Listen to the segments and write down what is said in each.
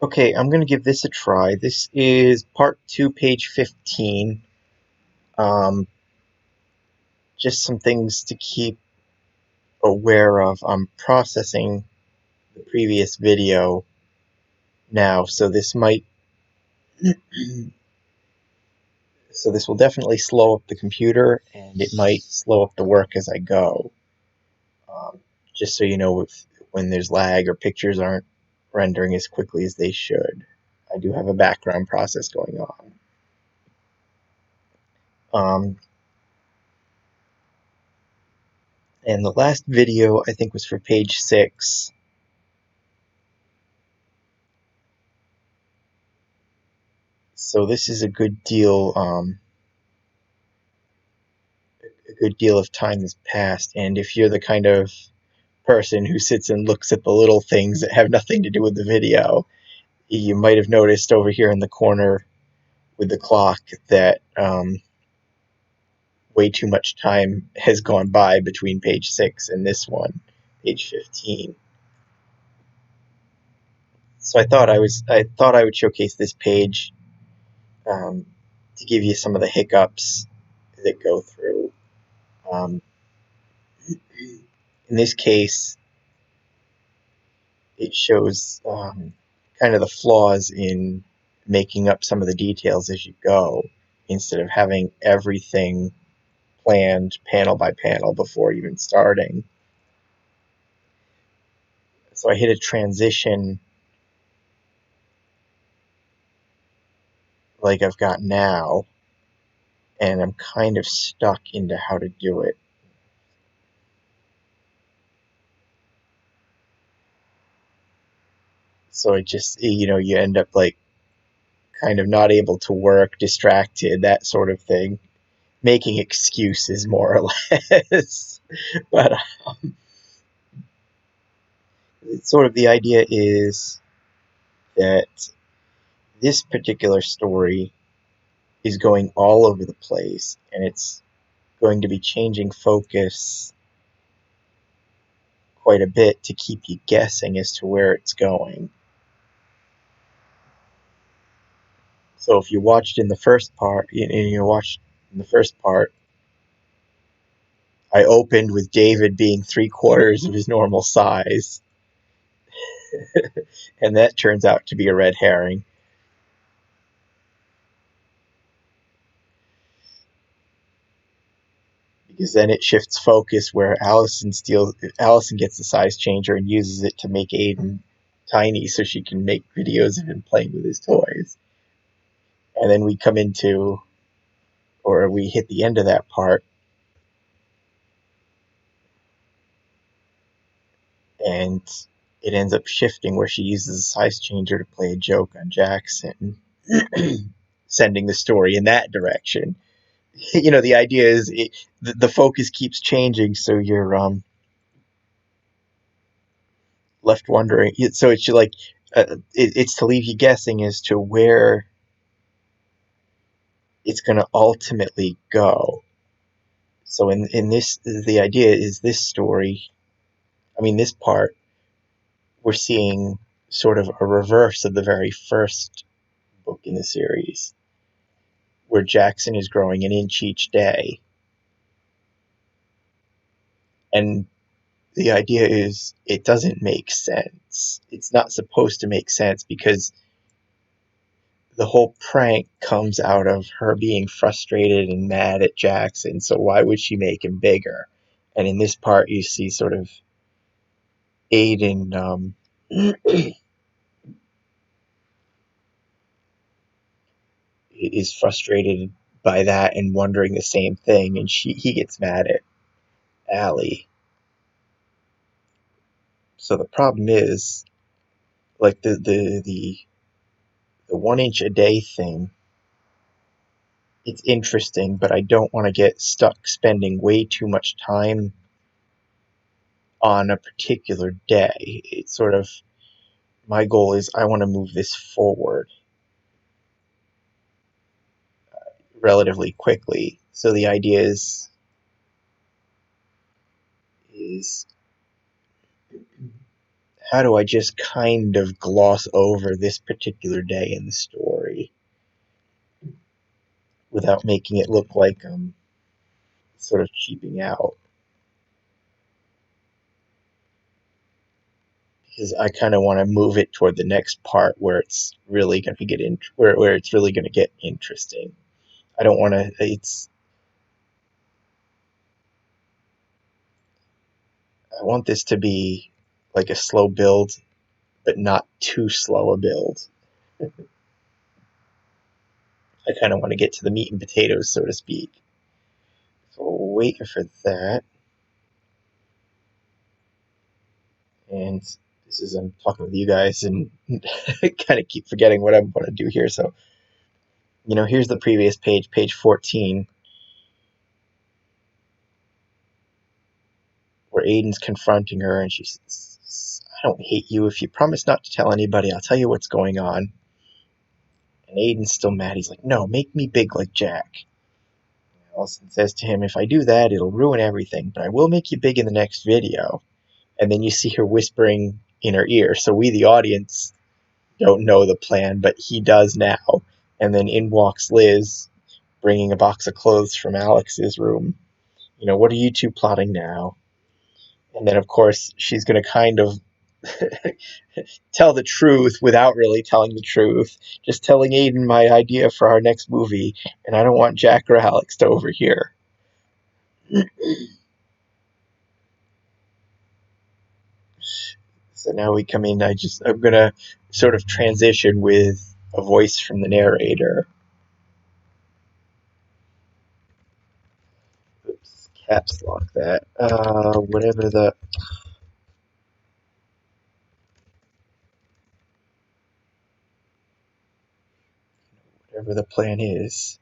Okay, I'm going to give this a try. This is part 2, page 15. Um, just some things to keep aware of. I'm processing the previous video now, so this might, so this will definitely slow up the computer, and it might slow up the work as I go. Um, just so you know, when there's lag or pictures aren't rendering as quickly as they should. I do have a background process going on. Um, And the last video, I think, was for page 6. So this is a good deal of time has passed. And if you're the kind of person who sits and looks at the little things that have nothing to do with the video, you might have noticed over here in the corner with the clock that way too much time has gone by between page 6 and this one, page 15. So I thought I would showcase this page um, to give you some of the hiccups that go through. Um, in this case, it shows kind of the flaws in making up some of the details as you go, instead of having everything planned panel by panel before even starting. So I hit a transition like I've got now, and I'm kind of stuck into how to do it. So it just, you end up like kind of not able to work, distracted, that sort of thing, making excuses more or less. But it's sort of the idea is that this particular story is going all over the place, and it's going to be changing focus quite a bit to keep you guessing as to where it's going. So if you watched in the first part, I opened with David being 3/4 of his normal size, and that turns out to be a red herring. Because then it shifts focus where Allison gets the size changer and uses it to make Aiden tiny so she can make videos of him playing with his toys. And then we hit the end of that part, and it ends up shifting where she uses a size changer to play a joke on Jackson, sending the story in that direction. The idea is the focus keeps changing, so you're left wondering. So it's like it's to leave you guessing as to where it's going to ultimately go. So in this, the idea is this story. I mean, this part, we're seeing sort of a reverse of the very first book in the series, where Jackson is growing an inch each day, and the idea is it doesn't make sense. It's not supposed to make sense because the whole prank comes out of her being frustrated and mad at Jackson, so why would she make him bigger? And in this part, you see sort of Aiden is frustrated by that and wondering the same thing, and he gets mad at Allie. So the problem is, like the 1 inch a day thing, it's interesting, but I don't want to get stuck spending way too much time on a particular day. It's sort of, my goal is I want to move this forward relatively quickly. So the idea is how do I just kind of gloss over this particular day in the story without making it look like I'm sort of cheaping out? Because I kind of want to move it toward the next part where it's really going to where it's really going to get interesting. I don't want to. I want this to be like a slow build, but not too slow a build. I kind of want to get to the meat and potatoes, so to speak. So waiting for that. And this is I'm talking with you guys and kind of keep forgetting what I'm going to do here. So, here's the previous page, page 14, where Aiden's confronting her, and she says, "I don't hate you. If you promise not to tell anybody, I'll tell you what's going on." And Aiden's still mad. He's like, "No, make me big like Jack." Allison says to him, "If I do that, it'll ruin everything, but I will make you big in the next video." And then you see her whispering in her ear. So we, the audience, don't know the plan, but he does now. And then in walks Liz, bringing a box of clothes from Alex's room. What are you two plotting now? And then, of course, she's going to kind of tell the truth without really telling the truth. Just telling Aiden my idea for our next movie, and I don't want Jack or Alex to overhear. So now we come in. I'm going to sort of transition with a voice from the narrator. Oops, caps lock that. Whatever the plan is.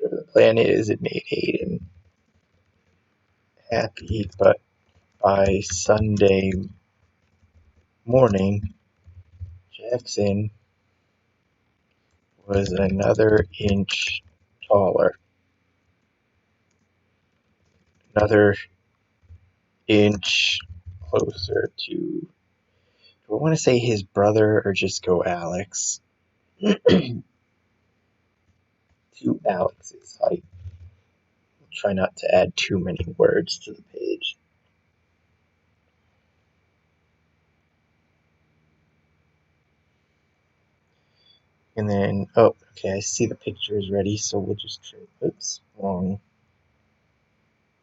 Whatever the plan is, it made Aiden happy, but by Sunday morning, Jackson was another inch taller, another inch closer to, do I want to say his brother or just go Alex? To Alex's height. Try not to add too many words to the page. And then, oh, okay, I see the picture is ready, so we'll just trim, oops, wrong.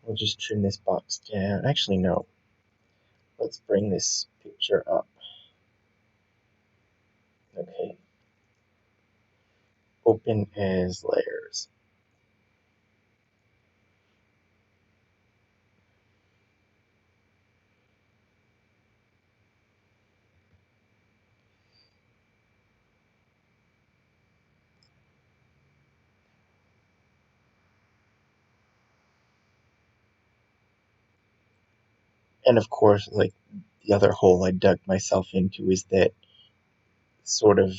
We'll just trim this box down. Actually, no. Let's bring this picture up. Okay. Open as layers. And of course, like the other hole I dug myself into is that sort of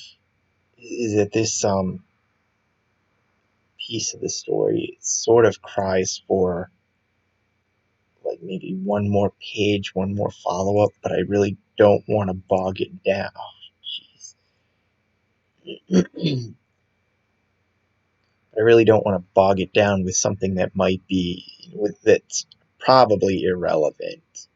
is that this piece of the story sort of cries for like maybe one more page, one more follow up, but I really don't want to bog it down. Jeez. I really don't want to bog it down with something that might be that's probably irrelevant.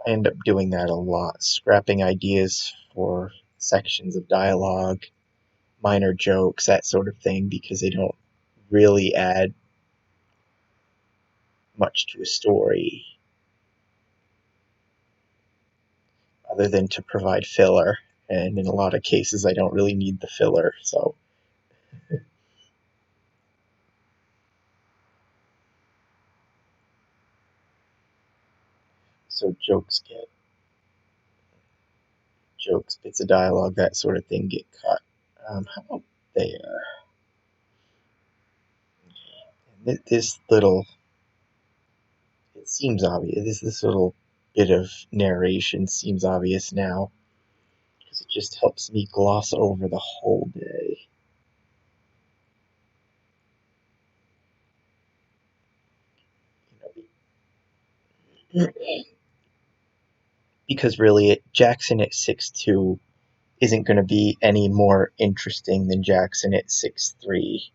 I end up doing that a lot, scrapping ideas for sections of dialogue, minor jokes, that sort of thing, because they don't really add much to a story other than to provide filler. And in a lot of cases, I don't really need the filler, so jokes, bits of dialogue, that sort of thing get cut. How about there? This little, it seems obvious. This little bit of narration seems obvious now because it just helps me gloss over the whole day. You know, because really, Jackson at 6'2" isn't going to be any more interesting than Jackson at 6'3".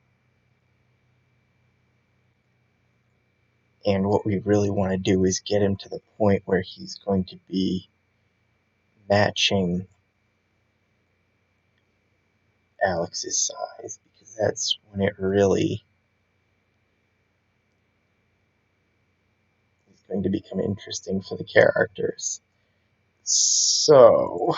And what we really want to do is get him to the point where he's going to be matching Alex's size, because that's when it really is going to become interesting for the characters. So,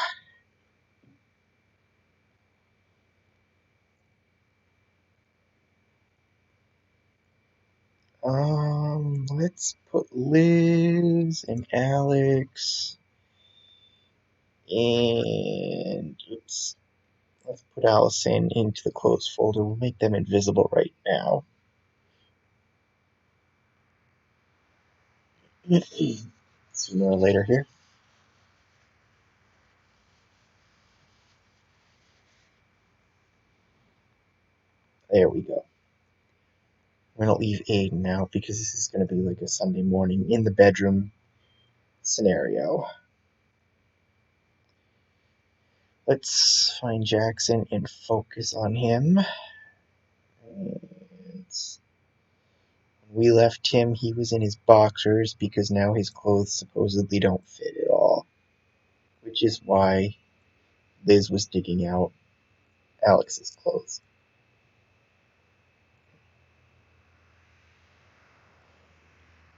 let's put Liz and Alex, and let's put Allison into the closed folder. We'll make them invisible right now. Sooner or later here. There we go. We're going to leave Aiden out because this is going to be like a Sunday morning in the bedroom scenario. Let's find Jackson and focus on him. And when we left him, he was in his boxers because now his clothes supposedly don't fit at all. Which is why Liz was digging out Alex's clothes.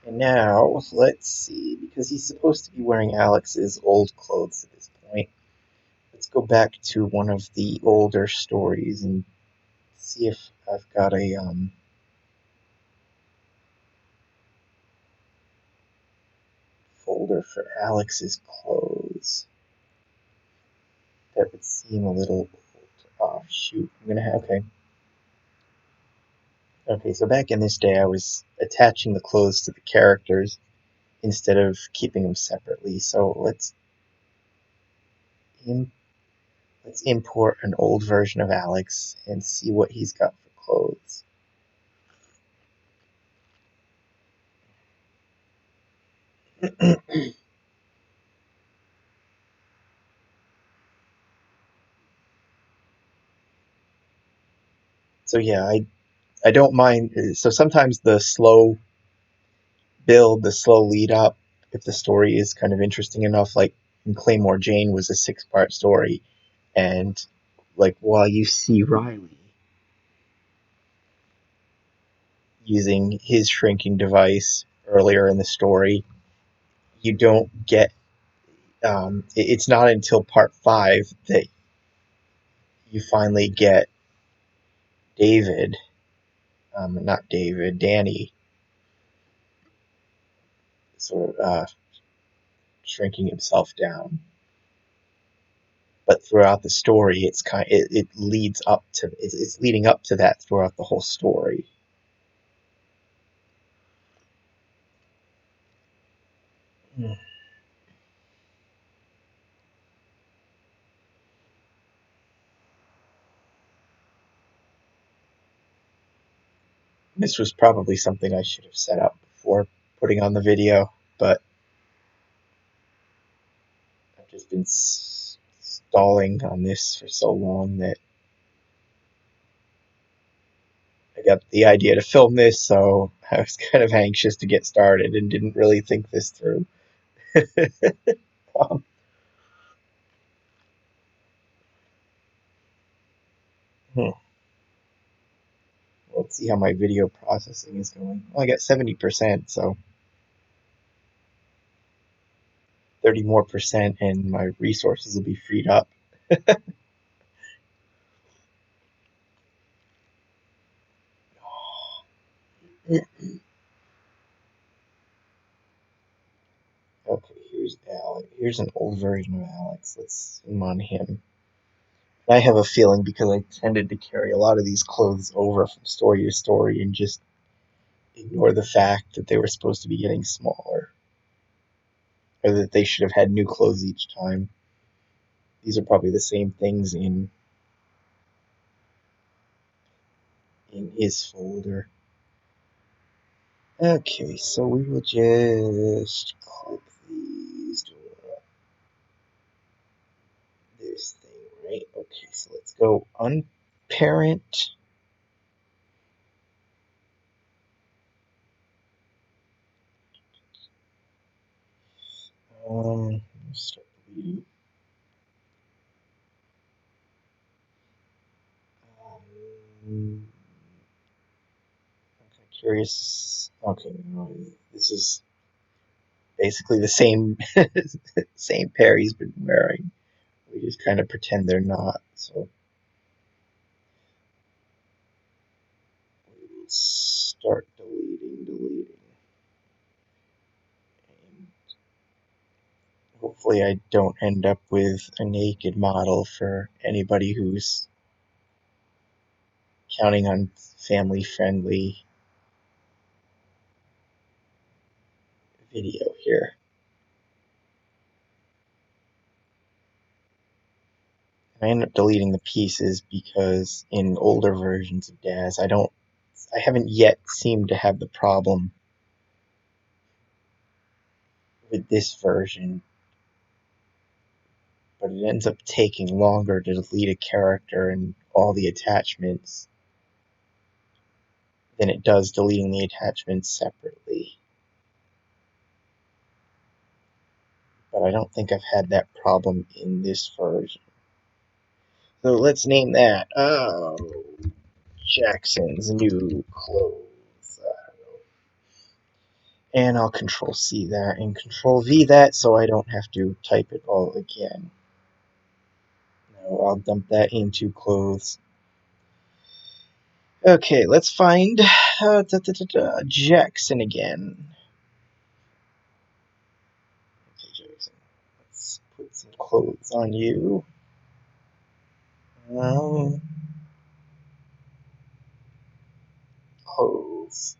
And now, let's see, because he's supposed to be wearing Alex's old clothes at this point. Let's go back to one of the older stories and see if I've got a folder for Alex's clothes that would seem a little off. Shoot, I'm gonna have okay. So back in this day, I was attaching the clothes to the characters instead of keeping them separately. So let's import an old version of Alex and see what he's got for clothes. So yeah, I don't mind. So sometimes the slow build, the slow lead up, if the story is kind of interesting enough, like in Claymore Jane was a 6-part story, and like while you see Riley using his shrinking device earlier in the story, you don't get. It's not until part 5 that you finally get David, not David, Danny, sort of shrinking himself down. But throughout the story, it leads up to it's leading up to that throughout the whole story. This was probably something I should have set up before putting on the video, but I've just been stalling on this for so long that I got the idea to film this, so I was kind of anxious to get started and didn't really think this through. um, hmm. Let's see how my video processing is going. Well, I got 70%, so 30 more percent, and my resources will be freed up. Okay, here's Alex. Here's an old version of Alex. Let's zoom on him. I have a feeling because I tended to carry a lot of these clothes over from story to story and just ignore the fact that they were supposed to be getting smaller, or that they should have had new clothes each time. These are probably the same things in his folder. Okay, so we will just click these to this thing, right? Okay, so let's go unparent. Start deleting. I'm kind of curious. Okay, no, this is basically the same same pair he's been wearing. We just kind of pretend they're not. So we will start deleting. And hopefully I don't end up with a naked model for anybody who's counting on family-friendly video here. I end up deleting the pieces because in older versions of DAZ, I haven't yet seemed to have the problem with this version, but it ends up taking longer to delete a character and all the attachments than it does deleting the attachments separately. But I don't think I've had that problem in this version. So let's name that. Oh, Jackson's new clothes. And I'll Control C that and Control V that so I don't have to type it all again. Now I'll dump that into clothes. Okay, let's find Jackson again. Okay, Jackson. Let's put some clothes on you. Clothes.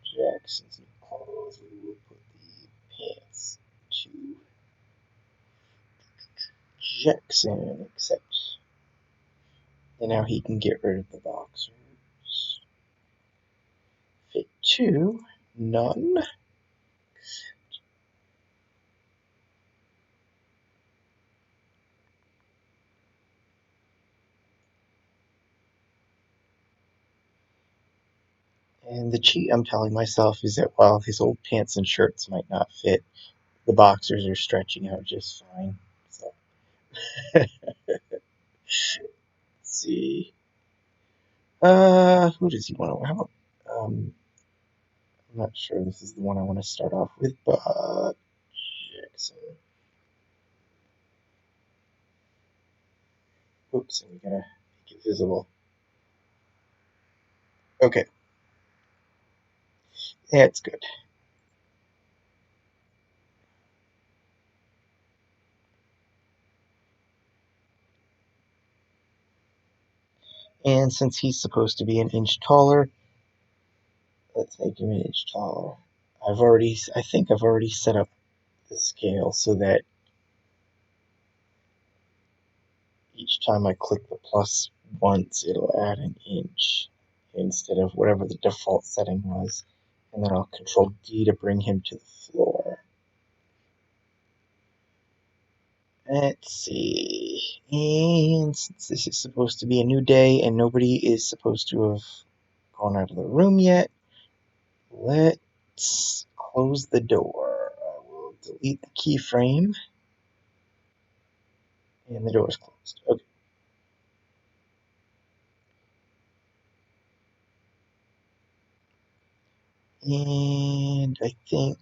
Jackson's new clothes. We will put the pants to Jackson, except and now he can get rid of the boxers. Fit 2, none. And the cheat I'm telling myself is that while his old pants and shirts might not fit, the boxers are stretching out just fine. So, let's see. Who does he want to? How about, I'm not sure this is the one I want to start off with, but Jackson. Oops, and we gotta make it visible. Okay, that's good. And since he's supposed to be an inch taller, let's make him an inch taller. I think I've already set up the scale so that each time I click the plus once, it'll add an inch instead of whatever the default setting was. And then I'll Control D to bring him to the floor. Let's see. And since this is supposed to be a new day and nobody is supposed to have gone out of the room yet, let's close the door. I will delete the keyframe. And the door is closed. Okay. And I think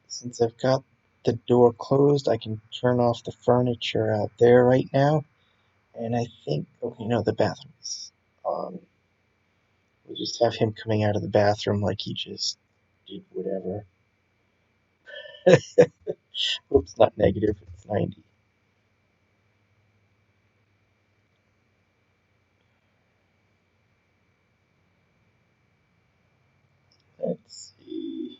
since I've got the door closed, I can turn off the furniture out there right now. And I think, okay, no, the bathrooms. We'll just have him coming out of the bathroom like he just did whatever. Oops, not negative, it's 90. Let's see.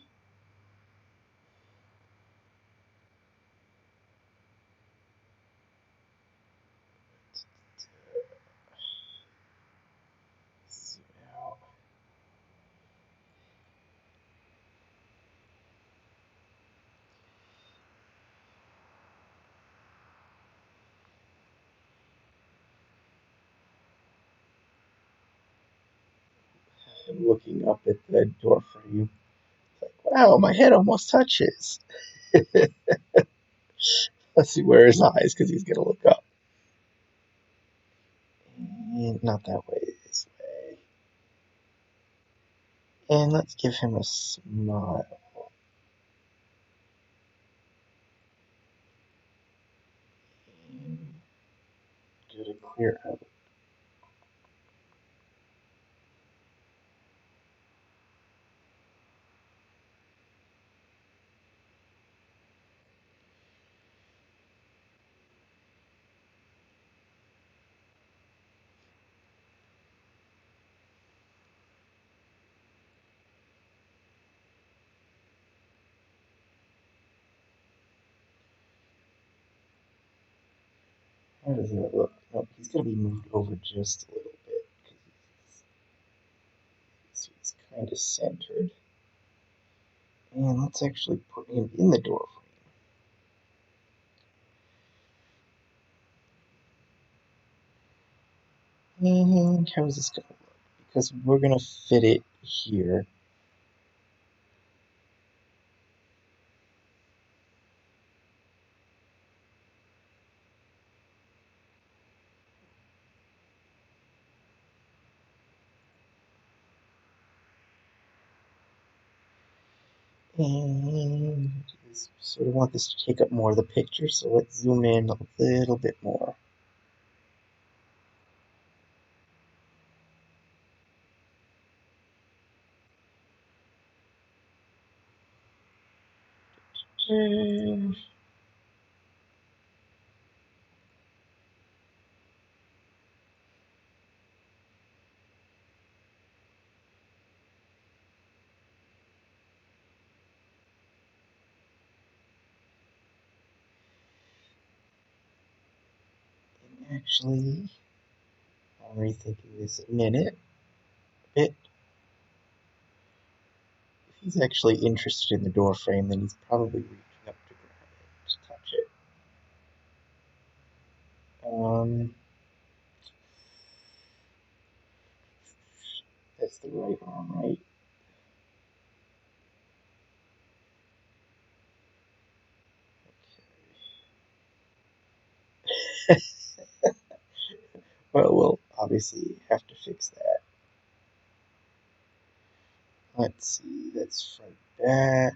looking up at the door frame. It's like, wow, my head almost touches. Let's see where his eyes, because he's gonna look up. And not that way, this way. And let's give him a smile. And get a clear out. How does that look? Oh, he's gonna be moved over just a little bit so he's kind of centered. And let's actually put him in the door frame. And how is this gonna look? Because we're gonna fit it here. And I sort of want this to take up more of the picture, so let's zoom in a little bit more. And actually, I'm rethinking this a bit. If he's actually interested in the door frame, then he's probably reaching up to grab it, to touch it. That's the right arm, right? Okay. Well, we'll obviously have to fix that. Let's see, that's front back.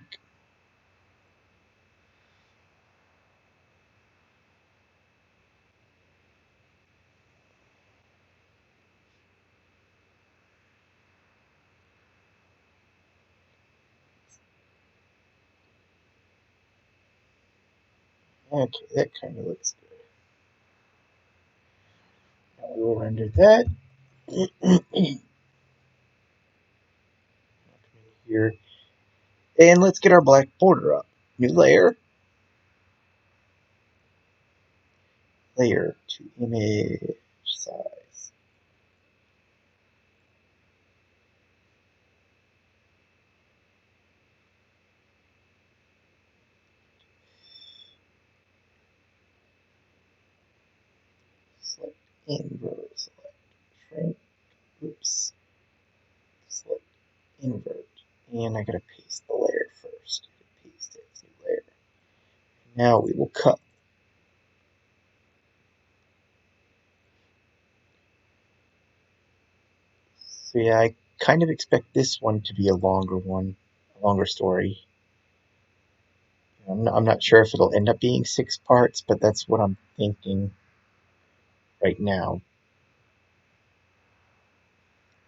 Okay, that kind of looks good. Now we will render that. Here. And let's get our black border up. New layer. Layer to image size. Select invert. Select shrink. Oops. Select invert. And I gotta paste the layer first. Paste it. New layer. Now we will cut. So yeah, I kind of expect this one to be a longer one, a longer story. I'm not sure if it'll end up being 6 parts, but that's what I'm thinking right now.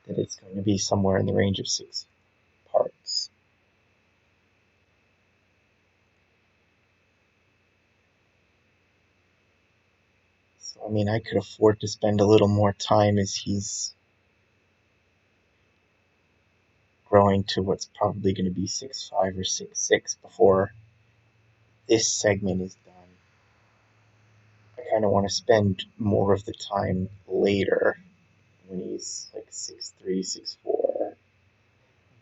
That it's going to be somewhere in the range of 6 parts. So, I mean, I could afford to spend a little more time as he's growing to what's probably going to be 6'5" or 6'6" before this segment is done. I kind of want to spend more of the time later when he's like 6'3", 6'4",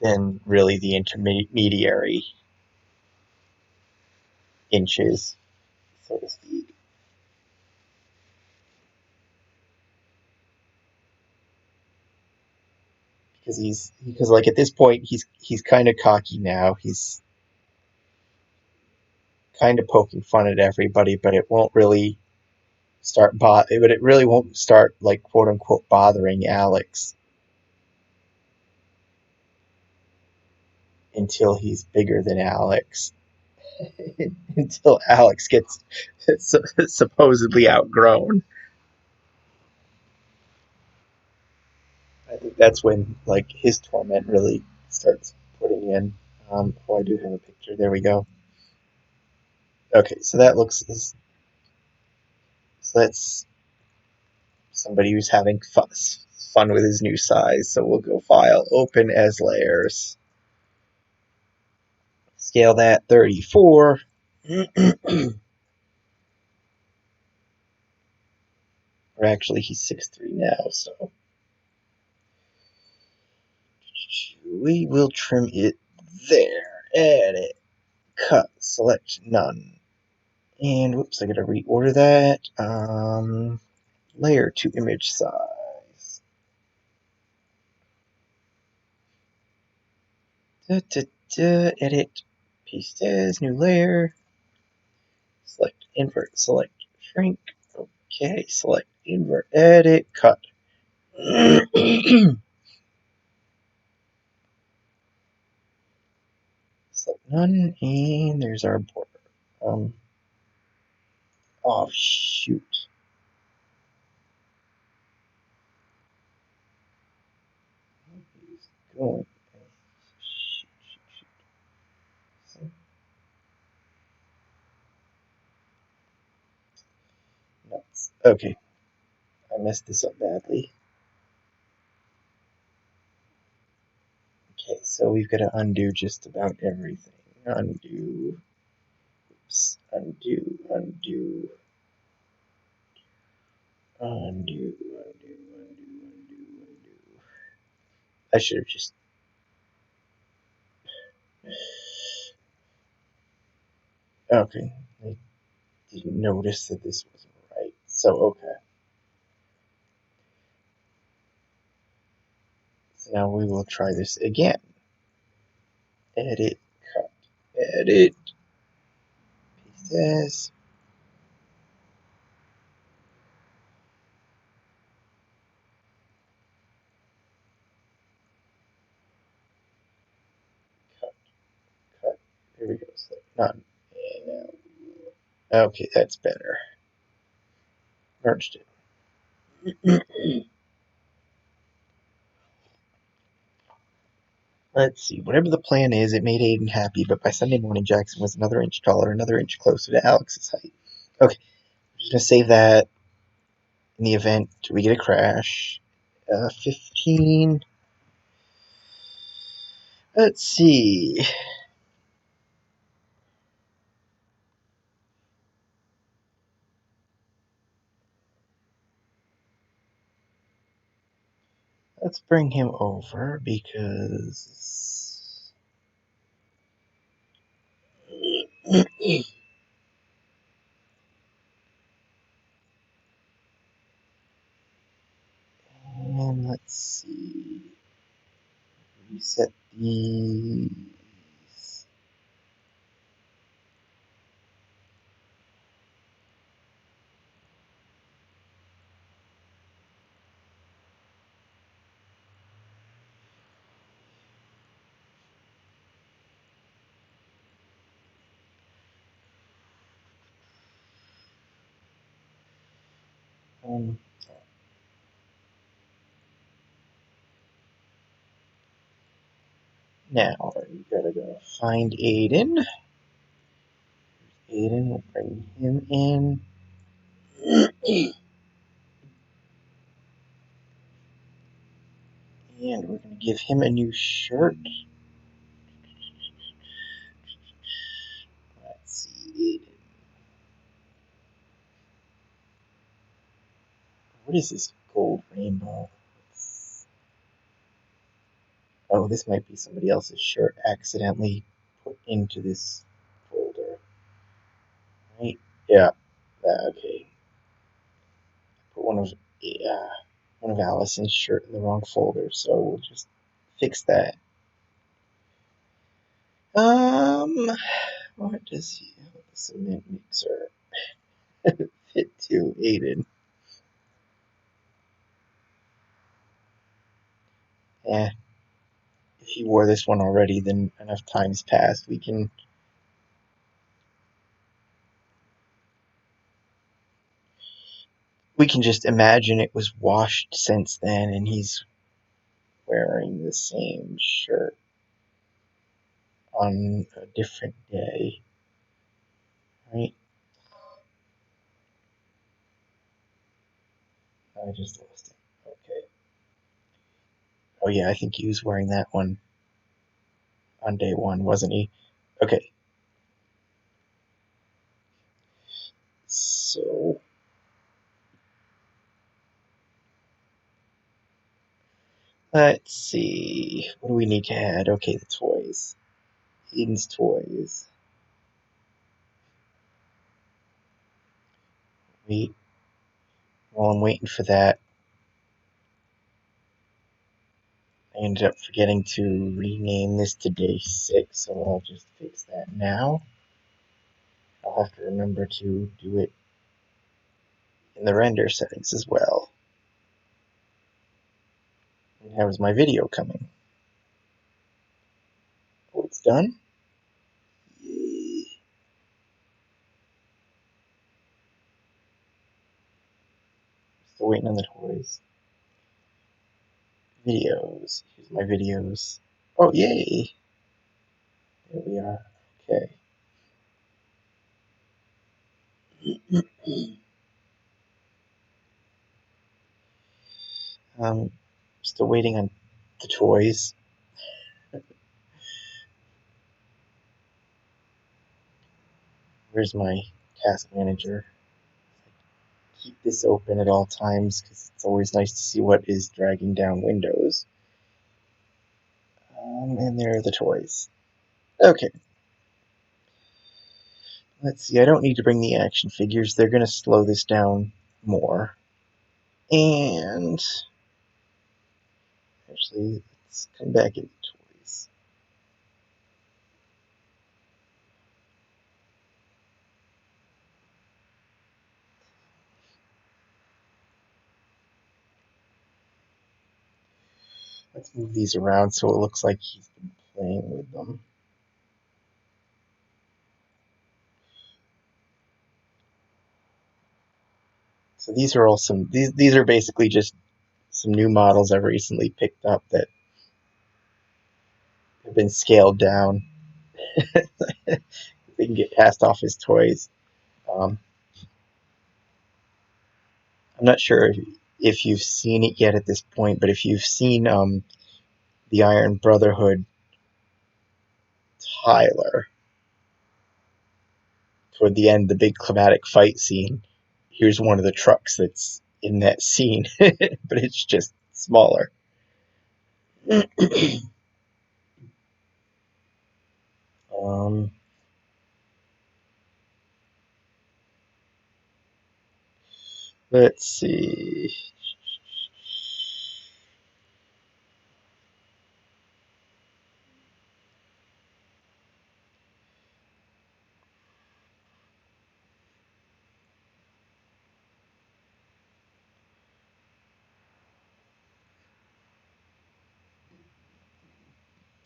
than really the intermediary inches, so to speak. because like at this point he's kind of cocky now. He's kind of poking fun at everybody, but it won't really but it really won't start like quote unquote bothering Alex until he's bigger than Alex. Until Alex gets supposedly outgrown. I think that's when like his torment really starts putting in. I do have a picture. There we go. Okay, so that's somebody who's having fun with his new size. So we'll go File, Open as Layers, scale that 34. Or actually, he's 6'3" now, so we will trim it there. Edit, cut, select none. And whoops, I gotta reorder that. Layer to image size. Edit, paste as, new layer. Select invert, select shrink. Okay, select invert, edit, cut. Select none, and there's our border. Oh shoot. He's going. Shoot. Nuts. Okay, I messed this up badly. Okay, so we've got to undo just about everything. Undo. Oops. Undo. Undo. Undo. Undo. Undo. Undo. Undo. I should have just. Okay. I didn't notice that this wasn't right. So, okay. So now we will try this again. Edit. Cut. Edit. Paste as. Cut. Cut. There we go. Select none. And now. Okay, that's better. Merged it. Let's see. Whatever the plan is, it made Aiden happy, but by Sunday morning, Jackson was another inch taller, another inch closer to Alex's height. Okay, I'm just going to save that in the event we get a crash. 15. Let's see. Let's bring him over because. And let's see. Reset these. Um, Now, you gotta go find Aiden. Aiden, we'll bring him in. And we're going to give him a new shirt. Let's see. What is this gold rainbow? Oh, this might be somebody else's shirt accidentally put into this folder. Right? Yeah. Okay. Put one of Allison's shirt in the wrong folder, so we'll just fix that. What does the cement mixer fit to, Aiden? Eh, if you wore this one already, then enough time's passed. We can just imagine it was washed since then, and he's wearing the same shirt on a different day, right? I just lost it. Okay. Oh yeah, I think he was wearing that one on day one, wasn't he? Okay. So let's see. What do we need to add? Okay, the toys. Eden's toys. Wait. While I'm waiting for that, I ended up forgetting to rename this to day 6, so I'll just fix that now. I'll have to remember to do it in the render settings as well. And how is my video coming? Oh, it's done? Yay. Still waiting on the toys. Videos. Here's my videos. Oh, yay! There we are. Okay. Still waiting on the toys. Where's my task manager? Keep this open at all times because it's always nice to see what is dragging down windows. And there are the toys. Okay. Let's see. I don't need to bring the action figures. They're going to slow this down more. And actually, let's come back into toys. Let's move these around so it looks like he's been playing with them. So these are all these are basically just some new models I've recently picked up that have been scaled down. They can get passed off as toys. Um, I'm not sure if you've seen it yet at this point, but if you've seen the Iron Brotherhood Tyler toward the end, the big climatic fight scene, here's one of the trucks that's in that scene, but it's just smaller. um, let's see.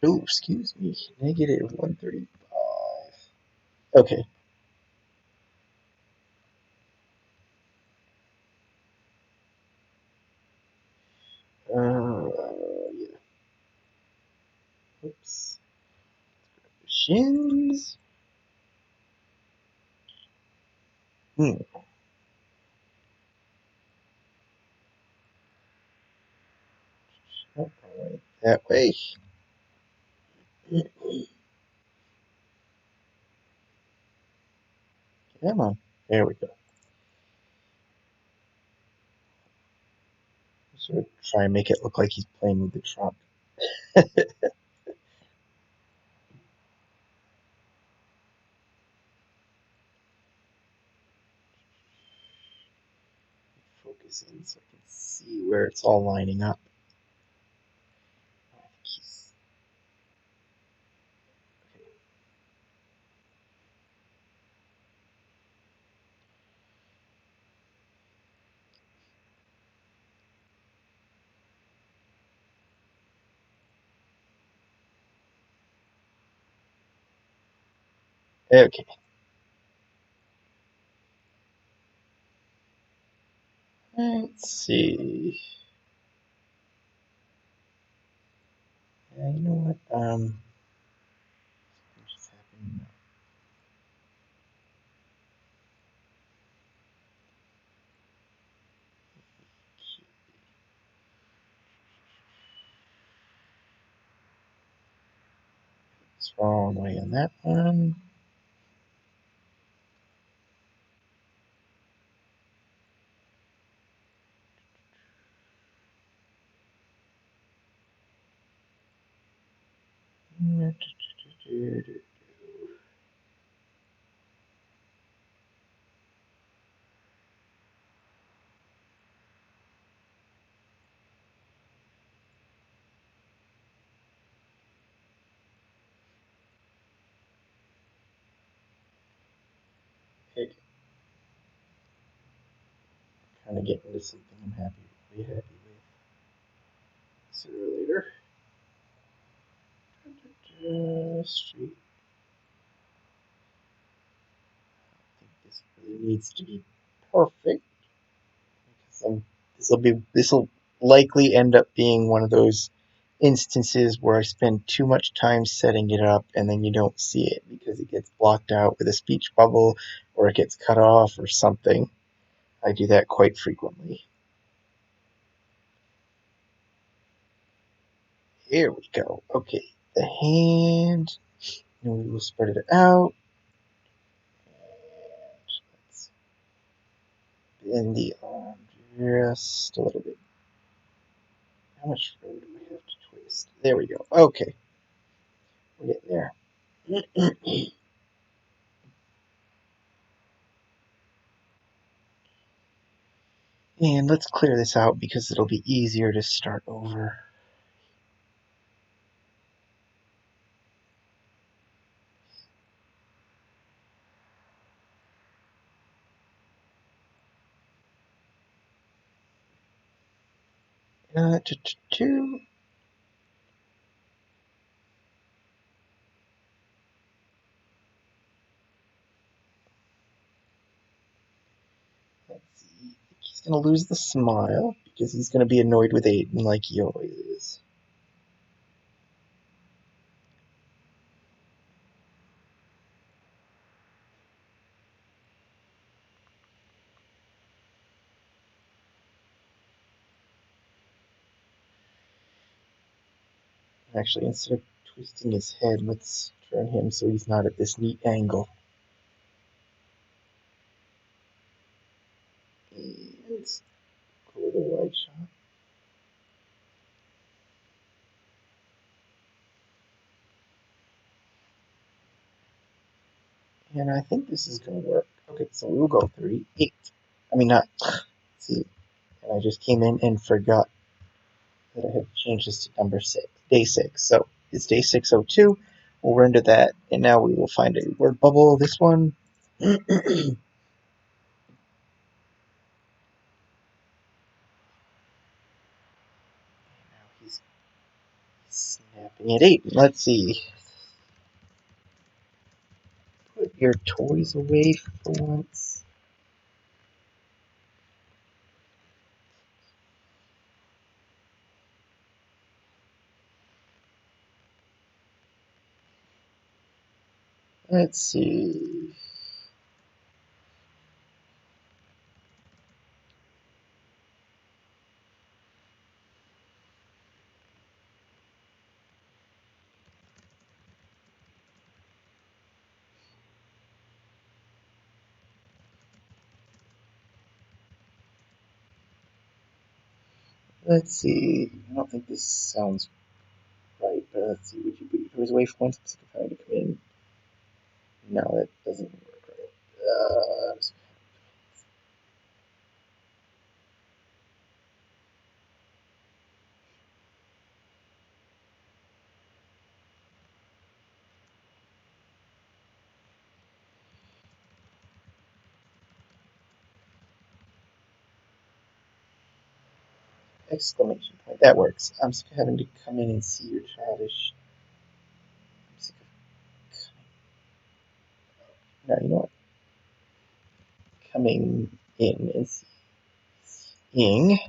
Oh, excuse me. Negative 135. Okay. Yeah. Oops. Shins. Hmm. Oh, right that way. Come on. There we go. Sort of try and make it look like he's playing with the truck. Focus in so I can see where it's all lining up. Okay. Let's see. You know what? What just happened? It's wrong way on that one. Okay, kind of getting into something I'm really happy with. Sooner or later. Street. I think this really needs to be perfect. This will likely end up being one of those instances where I spend too much time setting it up and then you don't see it because it gets blocked out with a speech bubble or it gets cut off or something. I do that quite frequently. Here we go. Okay, the hand. And we will spread it out. And let's bend the arm just a little bit. How much further do we have to twist? There we go. Okay, we're getting there. And let's clear this out because it'll be easier to start over. Two. Let's see. He's going to lose the smile because he's going to be annoyed with Aiden like he always is. Actually, instead of twisting his head, let's turn him so he's not at this neat angle. And go with a wide shot. And I think this is going to work. Okay, so we'll go 38. I mean, not. See, and I just came in and forgot that I had to change this to number 6, day 6. So it's day 602. We'll run to that, and now we will find a word bubble. This one. He's snapping at 8. Let's see. Put your toys away for once. Let's see. Let's see. I don't think this sounds right, but let's see. Would you put your toys away for once? It's trying to come in. No, that doesn't work right. Exclamation point. That works. I'm sick of having to come in and see your childish. I'm sick of. coming in and seeing.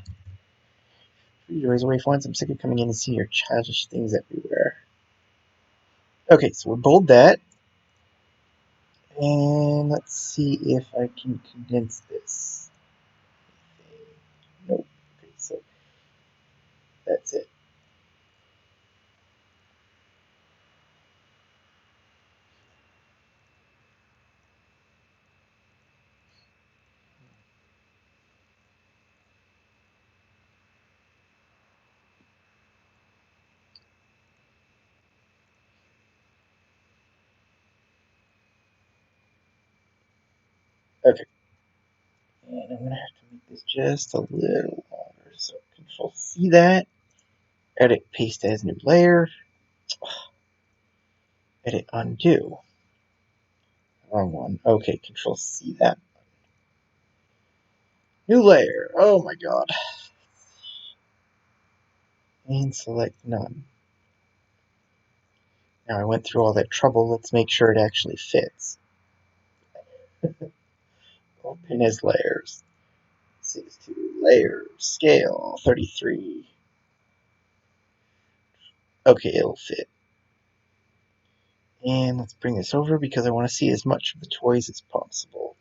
Always away for once. I'm sick of coming in and seeing your childish things everywhere. Okay, so we'll bold that. And let's see if I can condense this. Nope. Okay, so that's it. Okay. And I'm going to have to make this just a little longer. So Control C that. Edit, paste as new layer. Edit, undo. Wrong one. Okay, Control C that. New layer. Oh my god. And select none. Now I went through all that trouble. Let's make sure it actually fits. Open as layers. 62 layers. Scale 33. Okay, it'll fit. And let's bring this over because I want to see as much of the toys as possible.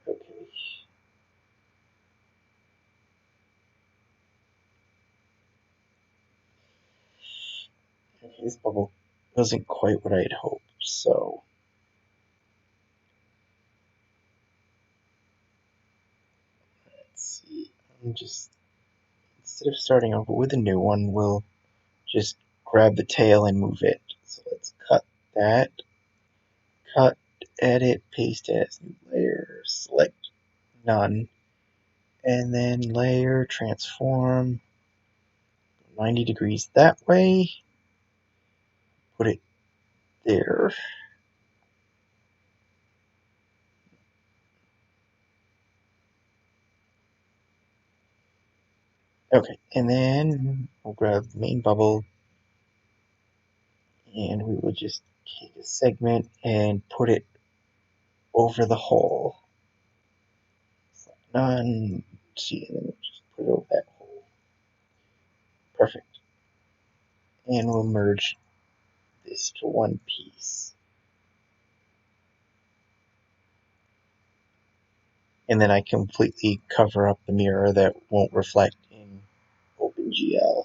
Okay. Okay, this bubble wasn't quite what I had hoped, so let's see. I'm just, instead of starting over with a new one, we'll just grab the tail and move it. So let's cut that. Cut, edit, paste as new layer, select none, and then layer, transform 90 degrees that way, put it there. Okay, and then we'll grab the main bubble and we will just take a segment and put it over the hole. Select none, see, and then we'll just put it over that hole. Perfect. And we'll merge this to one piece. And then I completely cover up the mirror that won't reflect in OpenGL.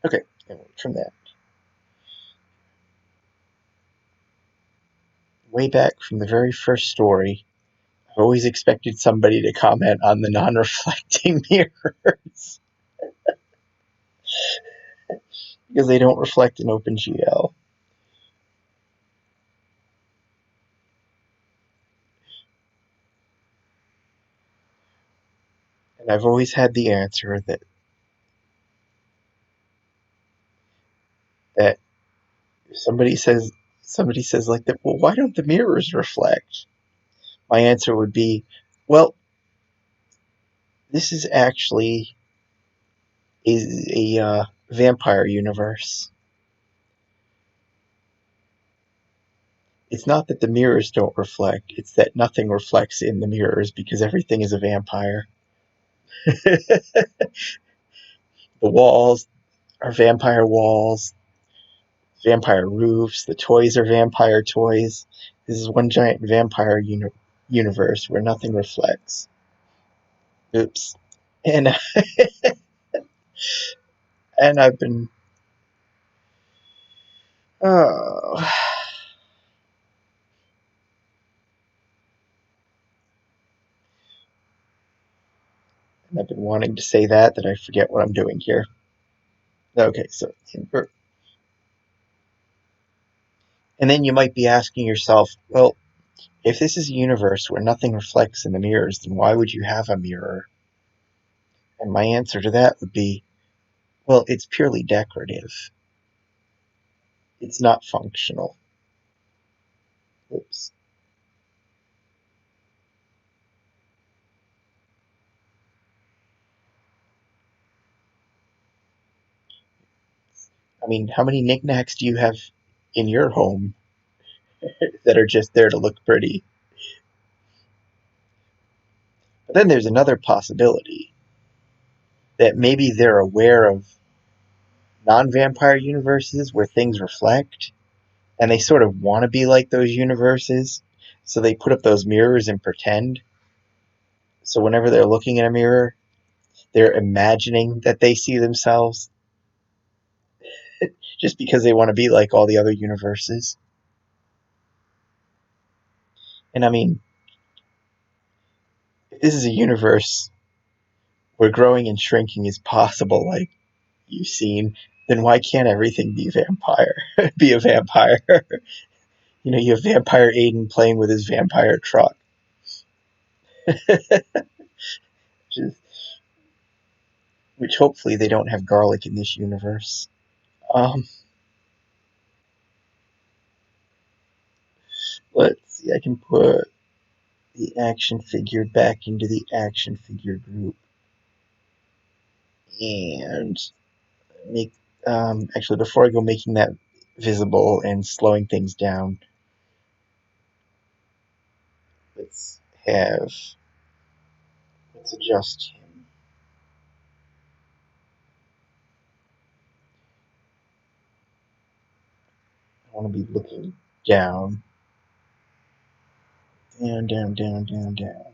Okay, and we'll trim that. Way back from the very first story, I've always expected somebody to comment on the non-reflecting mirrors because they don't reflect in OpenGL. And I've always had the answer that if somebody says like that, well, why don't the mirrors reflect? My answer would be, well, this is actually a vampire universe. It's not that the mirrors don't reflect, it's that nothing reflects in the mirrors because everything is a vampire. The walls are vampire walls, vampire roofs, the toys are vampire toys. This is one giant vampire universe where nothing reflects. Oops. And and I've been oh, and I've been wanting to say that I forget what I'm doing here. Okay, so invert. And then you might be asking yourself, well, if this is a universe where nothing reflects in the mirrors, then why would you have a mirror? And my answer to that would be, well, it's purely decorative. It's not functional. Oops. I mean, how many knickknacks do you have in your home that are just there to look pretty? But then there's another possibility that maybe they're aware of non-vampire universes where things reflect, and they sort of want to be like those universes, so they put up those mirrors and pretend. So whenever they're looking in a mirror, they're imagining that they see themselves just because they want to be like all the other universes. And I mean, if this is a universe where growing and shrinking is possible, like you've seen, then why can't everything be vampire? Be a vampire? You have Vampire Aiden playing with his vampire truck, which, is, which hopefully they don't have garlic in this universe. Um, let's see, I can put the action figure back into the action figure group and make, actually, before I go making that visible and slowing things down, let's have, let's adjust him. I want to be looking down, down, down, down, down, down.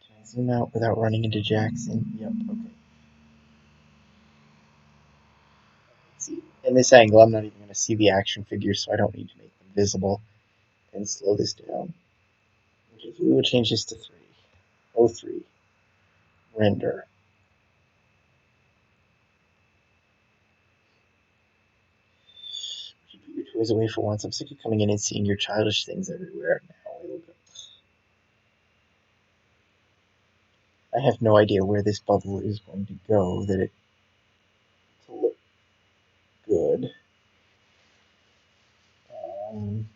Can I zoom out without running into Jackson? Yep, okay. See, in this angle, I'm not even going to see the action figures, so I don't need to make them visible. And slow this down. Okay, we will change this to 3. 03. Render. Would you put your toys away for once? I'm sick of coming in and seeing your childish things everywhere. Now it'll go. I have no idea where this bubble is going to go that it to look good. Um,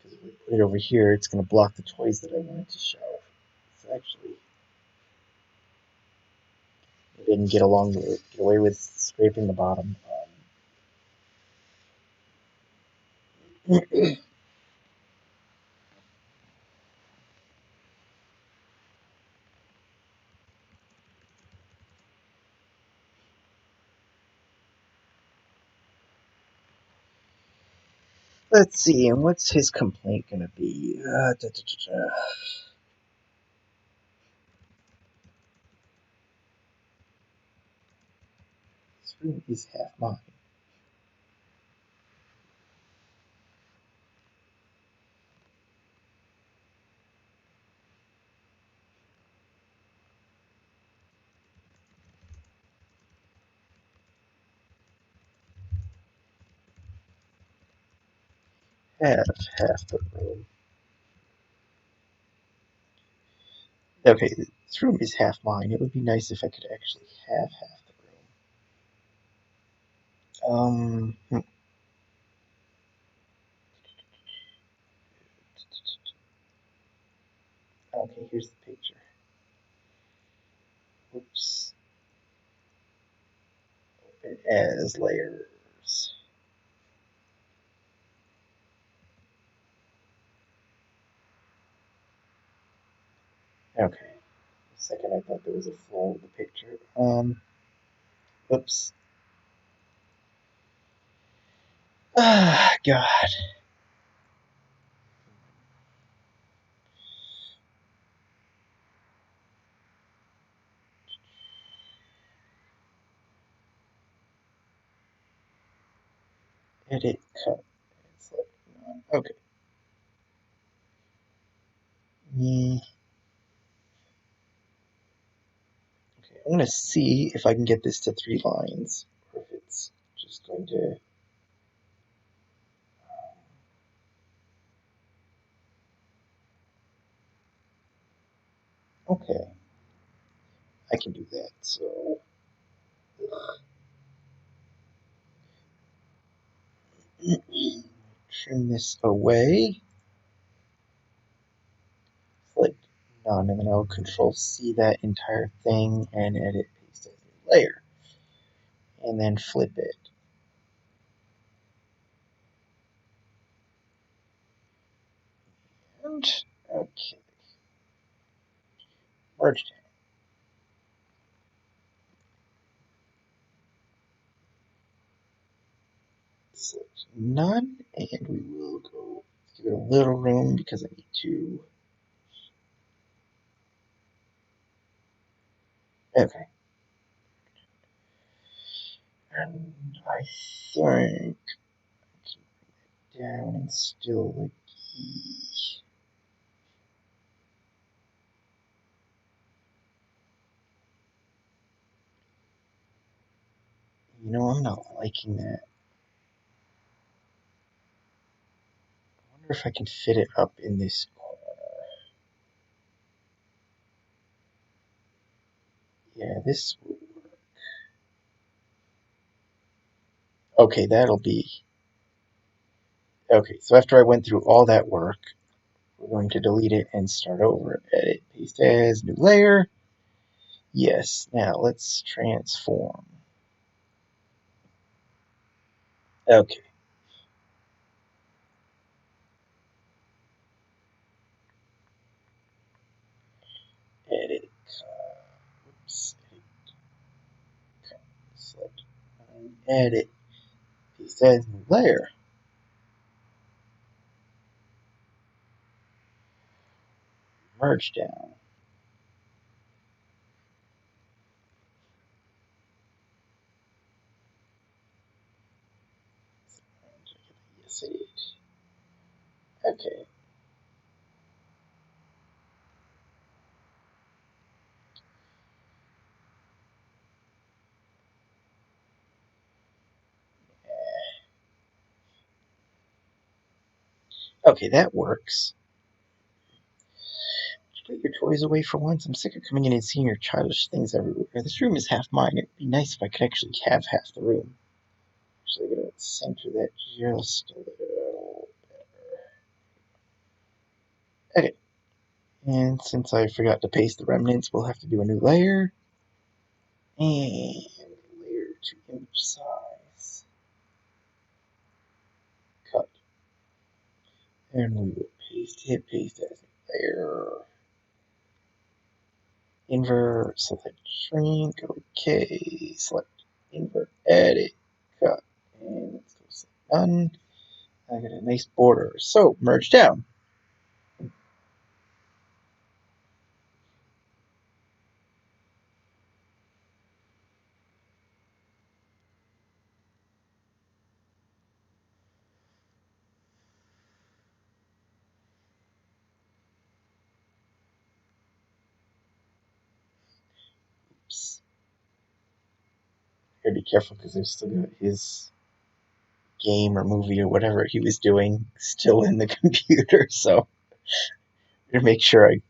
because if we put it over here, it's going to block the toys that I wanted to show. So actually, I didn't get away with scraping the bottom. Let's see, and what's his complaint going to be? This room is half mine. Half the room. Okay, this room is half mine. It would be nice if I could actually have half the room. Okay, here's the picture. Oops. Open as layers. Okay. A second, I thought there was a flaw with the picture. Oops. Ah, God. Edit, cut, and select. Okay. Okay, want to see if I can get this to 3 lines, or if it's just going to... Okay, I can do that. So trim this away, select none, and then I'll Control C that entire thing and edit, paste as a layer, and then flip it. And okay, merge down. Select none, and we will go give it a little room because I need to. Okay. And I think down and still the key. You know, I'm not liking that. I wonder if I can fit it up in this corner. Yeah, this will work. Okay, that'll be. Okay, so after I went through all that work, we're going to delete it and start over. Edit, paste as, new layer. Yes, now let's transform. Okay. Edit. Oops. Edit. Select. Edit. Paste as, new layer. Merge down. Yes, it is. Okay. Okay, that works. Put your toys away for once. I'm sick of coming in and seeing your childish things everywhere. This room is half mine. It'd be nice if I could actually have half the room. Actually, I'm gonna center that just a little better. Okay. And since I forgot to paste the remnants, we'll have to do a new layer. And layer to image size. Cut. And we will paste it. Paste as a layer. Invert, select shrink, okay, select invert, edit, cut, and let's go select none. I got a nice border. So merge down. Oops. Gotta be careful because I've still got his game or movie or whatever he was doing still in the computer. So I'm gonna make sure I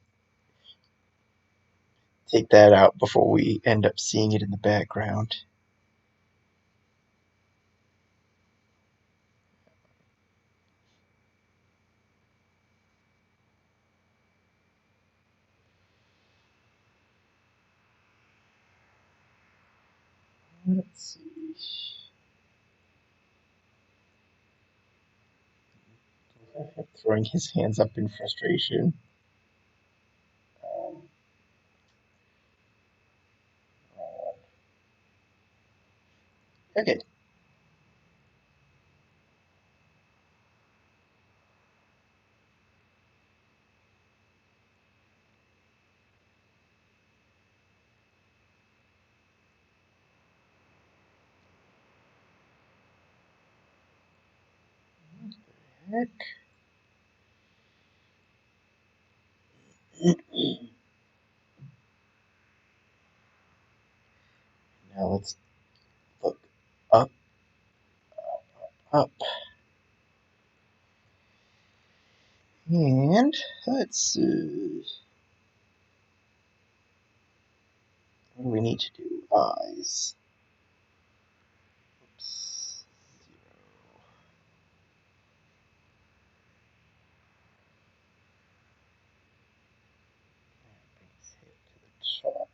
take that out before we end up seeing it in the background. Let's see. Throwing his hands up in frustration. Um, okay. Heck. let's look up, up. And let's what do we need to do? Eyes. Oops. 0. Let's hit to the top.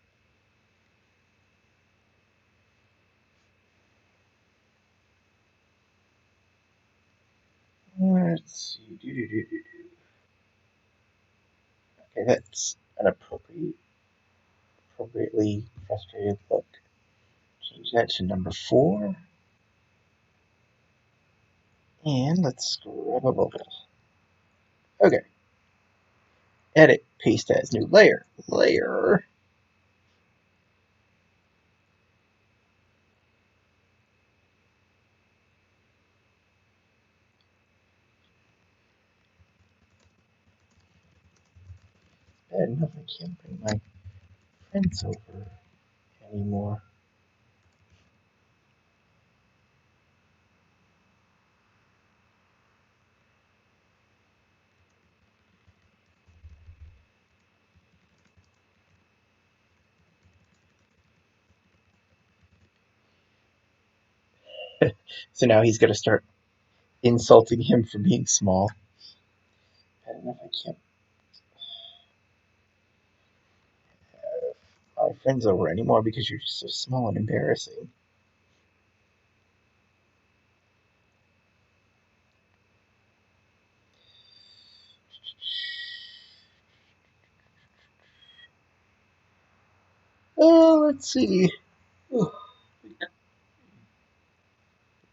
Let's see. Okay, that's an appropriately frustrated look. Change that to number 4. And let's grab a bubble. Okay. Edit, paste as new layer. Layer. Bad enough I can't bring my friends over anymore. So now he's going to start insulting him for being small. Bad enough I can't have my friends over anymore because you're so small and embarrassing. Oh, let's see. Put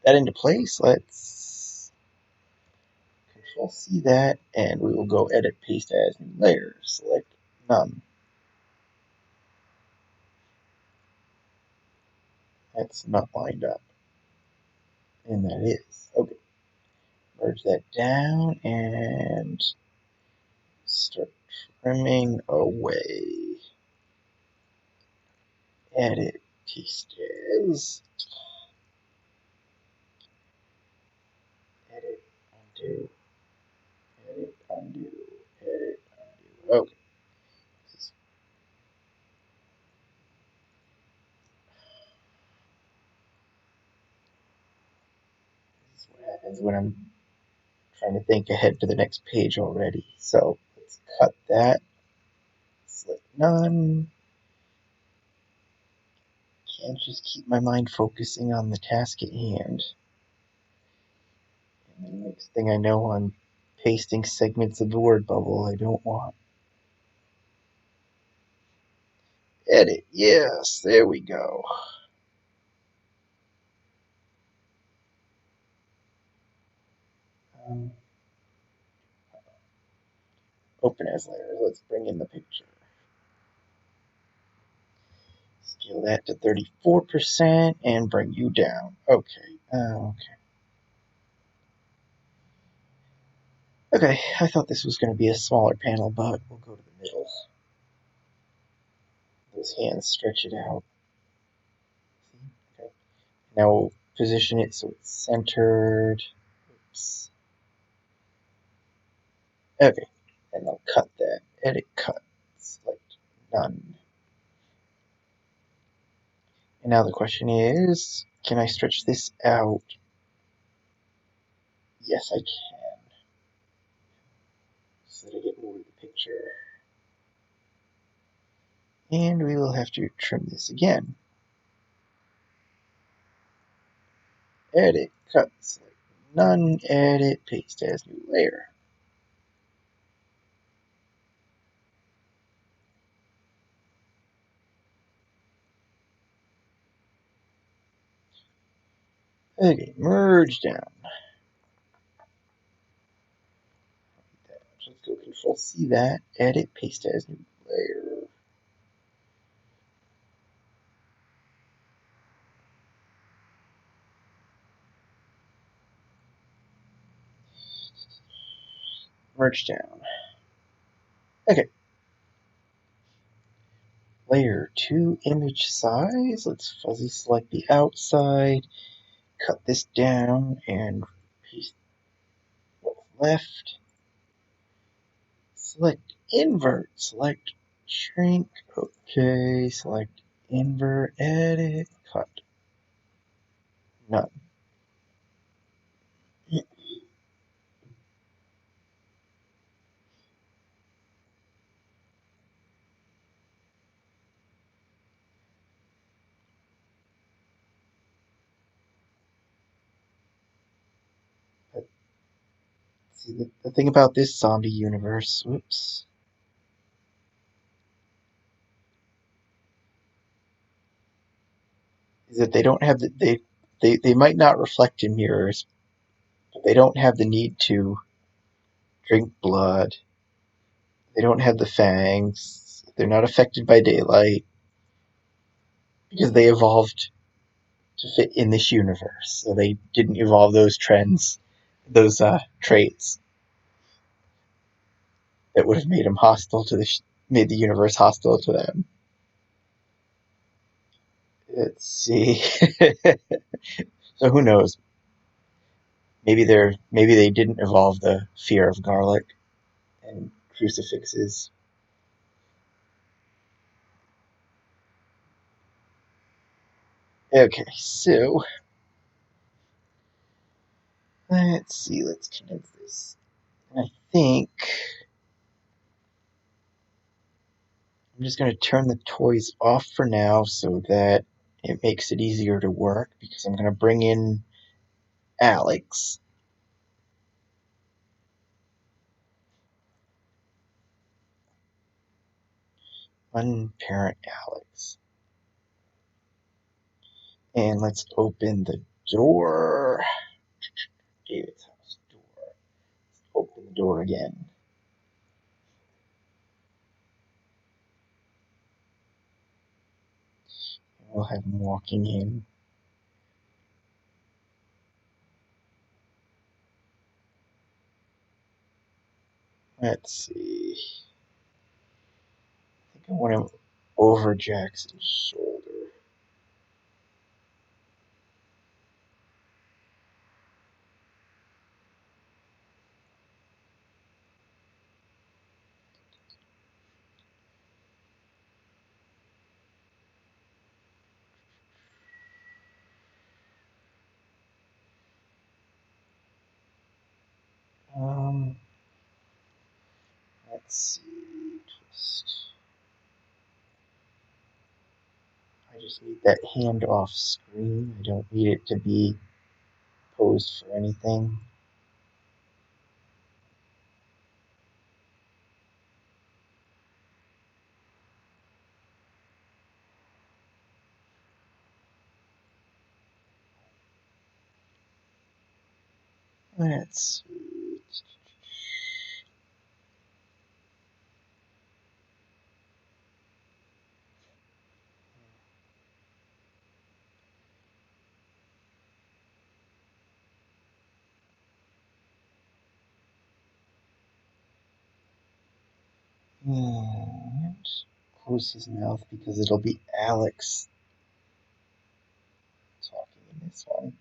that into place. Let's Control C that, and we will go edit, paste as new layer. Select none. That's not lined up. And that is. Okay. Merge that down and start trimming away. Edit, paste as. Edit, undo. Edit, undo. Edit, undo. Okay. This is what happens when I'm trying to think ahead to the next page already. So let's cut that. Select none. Can't just keep my mind focusing on the task at hand. And the next thing I know, I'm pasting segments of the word bubble I don't want. Edit. Yes, there we go. Open as layers. Let's bring in the picture. Scale that to 34% and bring you down. Okay. Okay, I thought this was going to be a smaller panel, but we'll go to the middle. Those hands stretch it out. Okay. Now we'll position it so it's centered. Oops. Okay, and I'll cut that. Edit cut. Select none. And now the question is, can I stretch this out? Yes, I can. So that I get more of the picture. And we will have to trim this again. Edit, cut, select none, edit, paste as new layer. Okay, merge down. Let's go Control C that, edit, paste as new layer. Merge down. Okay. Layer 2 image size. Let's fuzzy select the outside, cut this down, and paste left. Select invert, select shrink, okay, select invert, edit, cut. None. See, the thing about this zombie universe, whoops, is that they don't have they might not reflect in mirrors, but they don't have the need to drink blood. They don't have the fangs. They're not affected by daylight because they evolved to fit in this universe. So they didn't evolve those trends, those traits that would have made them hostile to made the universe hostile to them. Let's see. So who knows? Maybe they didn't evolve the fear of garlic and crucifixes. Okay, so let's see. Let's condense this. I think I'm just going to turn the toys off for now so that it makes it easier to work because I'm going to bring in Alex. Unparent Alex. And let's open the door. David's house door. Let's open the door again. We'll have him walking in. Let's see. I think I want him over Jackson's shoulder. Um, let's see. Twist. I just need that hand off screen. I don't need it to be posed for anything. Let's see. And close his mouth because it'll be Alex talking in this one.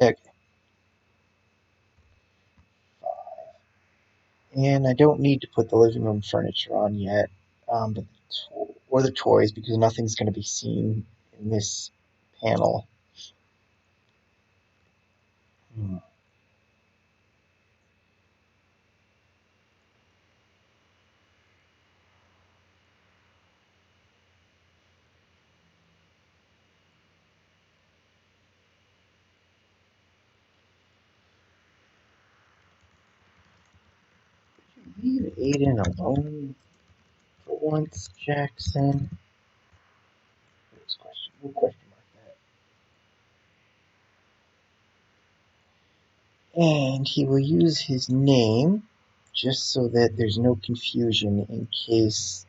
Okay, 5. And I don't need to put the living room furniture on yet, but or the toys because nothing's going to be seen in this panel. Hmm. Leave Aiden alone for once, Jackson. We'll question mark that. And he will use his name just so that there's no confusion in case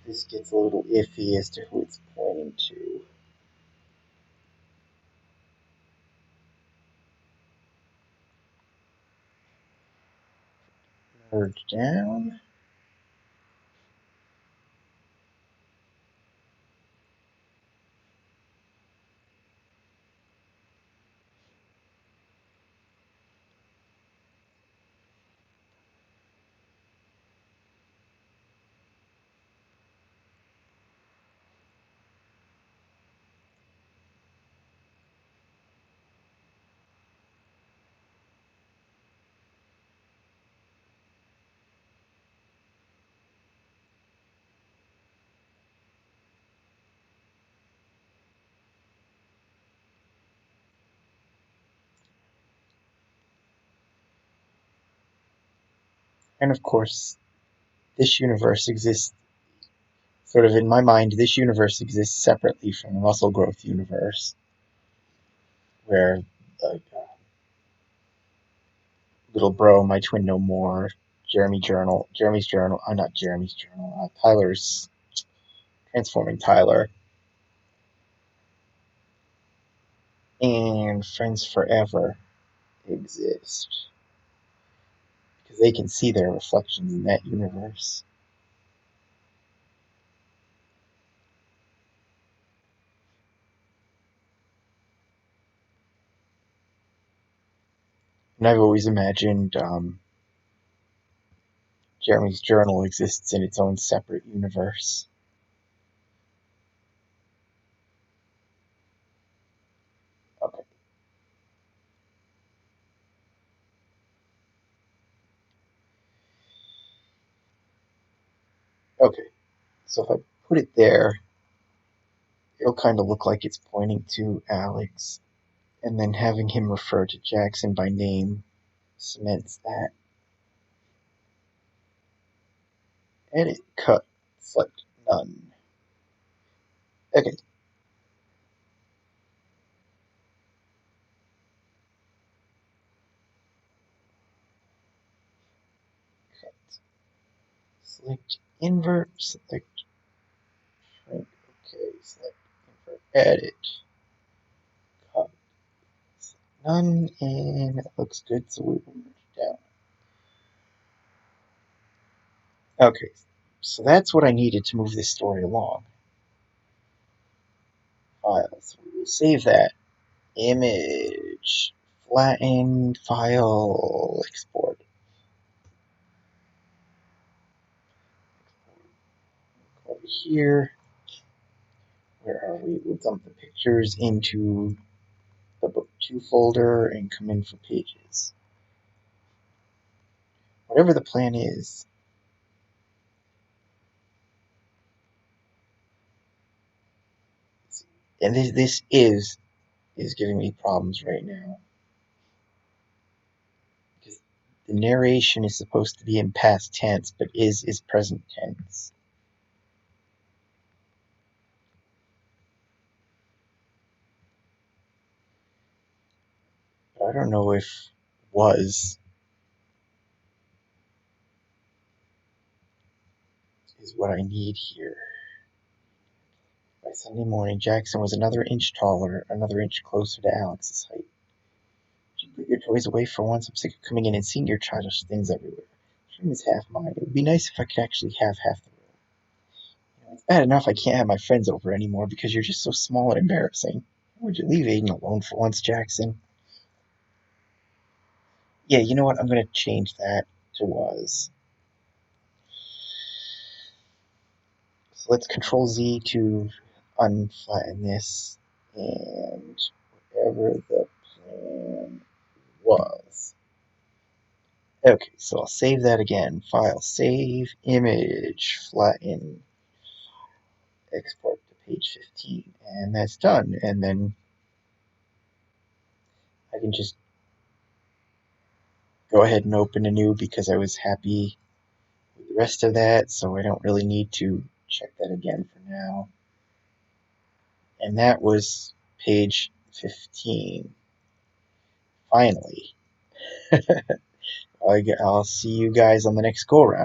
this gets a little iffy as to who it's pointing to. Merge down. And of course, this universe exists, sort of in my mind, this universe exists separately from the muscle growth universe, where like little bro, my twin no more, Jeremy's journal, not Jeremy's journal, Tyler's transforming Tyler, and Friends Forever exist because they can see their reflections in that universe. And I've always imagined Jeremy's journal exists in its own separate universe. Okay. Okay. So if I put it there, it'll kind of look like it's pointing to Alex, and then having him refer to Jackson by name cements that. Edit, cut, select none. Okay. Cut. Select invert, select shrink. Okay, select invert, edit, cut, none, and it looks good, so we will merge down. Okay, so that's what I needed to move this story along. Files. We will save that. Image. Flattened file. Export. Over here. Where are we? We'll dump the pictures into the book 2 folder and come in for pages. Whatever the plan is. And this is giving me problems right now. Because the narration is supposed to be in past tense, but is present tense. But I don't know if was is what I need here. By Sunday morning, Jackson was another inch taller, another inch closer to Alex's height. Would you put your toys away for once? I'm sick of coming in and seeing your childish things everywhere. The room is half mine. It would be nice if I could actually have half the room. It's bad enough I can't have my friends over anymore because you're just so small and embarrassing. Would you leave Aiden alone for once, Jackson? Yeah, you know what? I'm going to change that to was. So let's Control Z to unflatten this, and whatever the plan was. Okay, so I'll save that again. File, save, image, flatten, export to page 15, and that's done. And then I can just go ahead and open a new because I was happy with the rest of that, so I don't really need to check that again for now. And that was page 15. Finally. I'll see you guys on the next go around.